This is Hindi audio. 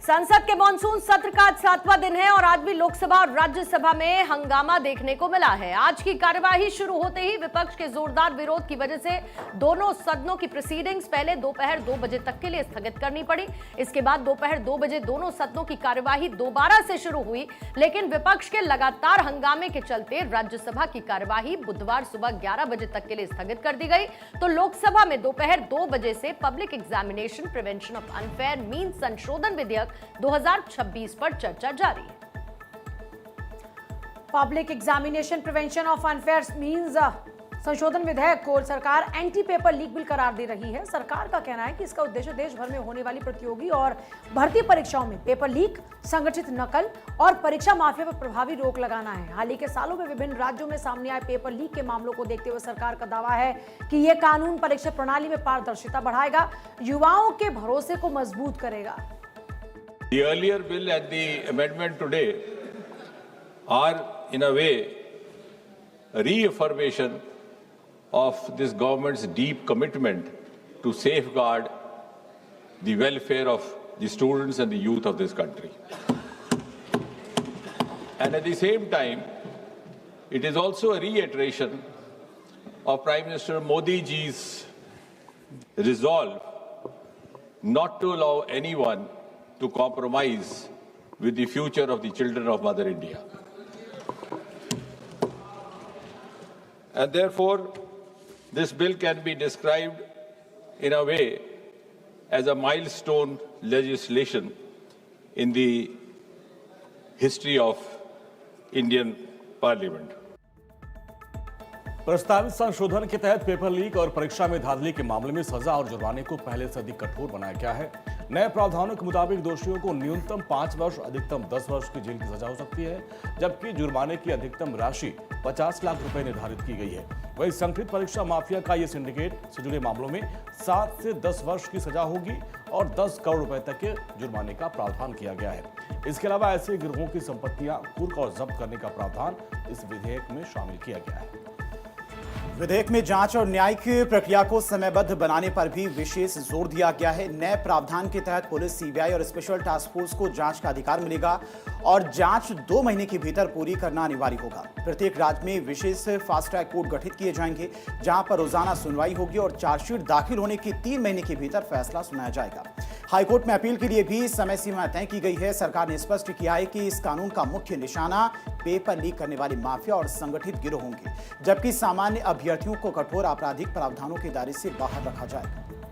संसद के मॉनसून सत्र का आज 7वां दिन है और आज भी लोकसभा और राज्यसभा में हंगामा देखने को मिला है। आज की कार्यवाही शुरू होते ही विपक्ष के जोरदार विरोध की वजह से दोनों सदनों की प्रोसीडिंग्स पहले दोपहर 2 बजे तक के लिए स्थगित करनी पड़ी। इसके बाद दोपहर 2 बजे दोनों सदनों की कार्यवाही दोबारा से शुरू हुई, लेकिन विपक्ष के लगातार हंगामे के चलते राज्यसभा की कार्यवाही बुधवार सुबह 11 बजे तक के लिए स्थगित कर दी गई। तो लोकसभा में दोपहर 2 बजे से public examination prevention of unfair means संशोधन विधेयक 2026 पर चर्चा जारी। Public examination prevention of unfair means संशोधन विधेयक को सरकार एंटी पेपर लीक बिल करार दे रही है। सरकार का कहना है कि इसका उद्देश्य देश भर में होने वाली प्रतियोगी और भर्ती परीक्षाओं में पेपर लीक, संगठित नकल और परीक्षा माफिया पर प्रभावी रोक लगाना है। हाल ही के सालों में विभिन्न राज्यों में सामने आए पेपर लीक के मामलों को देखते हुए सरकार का दावा है कि यह कानून परीक्षा प्रणाली में पारदर्शिता बढ़ाएगा, युवाओं के भरोसे को मजबूत करेगा। The earlier bill and the amendment today are, in a way, a reaffirmation of this government's deep commitment to safeguard the welfare of the students and the youth of this country. And at the same time, it is also a reiteration of Prime Minister Modi ji's resolve not to allow anyone to compromise with the future of the children of Mother India. And therefore, this bill can be described in a way as a milestone legislation in the history of Indian Parliament. प्रस्तावित संशोधन के तहत पेपर लीक और परीक्षा में धांधली के मामले में सजा और जुर्माने को पहले से अधिक कठोर बनाया गया है। नए प्रावधानों के मुताबिक दोषियों को न्यूनतम 5 वर्ष अधिकतम 10 वर्ष की जेल की सजा हो सकती है, जबकि जुर्माने की अधिकतम राशि 50 लाख रुपए निर्धारित की गई है। वहीं संगठित परीक्षा माफिया का ये सिंडिकेट से जुड़े मामलों में 7 से 10 वर्ष की सजा होगी और 10 करोड़ रुपए तक के जुर्माने का प्रावधान किया गया है। इसके अलावा ऐसे गिरोहों की संपत्तियां कुर्क और जब्त करने का प्रावधान इस विधेयक में शामिल किया गया है। विधेयक में जांच और न्यायिक प्रक्रिया को समयबद्ध बनाने पर भी विशेष जोर दिया गया है। नए प्रावधान के तहत पुलिस, सीबीआई और स्पेशल टास्क फोर्स को जांच का अधिकार मिलेगा और जांच 2 महीने के भीतर पूरी करना अनिवार्य होगा। प्रत्येक राज्य में विशेष फास्ट ट्रैक कोर्ट गठित किए जाएंगे, जहां पर रोजाना सुनवाई होगी और चार्जशीट दाखिल होने के 3 महीने के भीतर फैसला सुनाया जाएगा। हाईकोर्ट में अपील के लिए भी समय सीमा तय की गई है। सरकार ने स्पष्ट किया है कि इस कानून का मुख्य निशाना पेपर लीक करने वाले माफिया और संगठित गिरोह होंगे, जबकि सामान्य अभ्यर्थियों को कठोर आपराधिक प्रावधानों के दायरे से बाहर रखा जाएगा।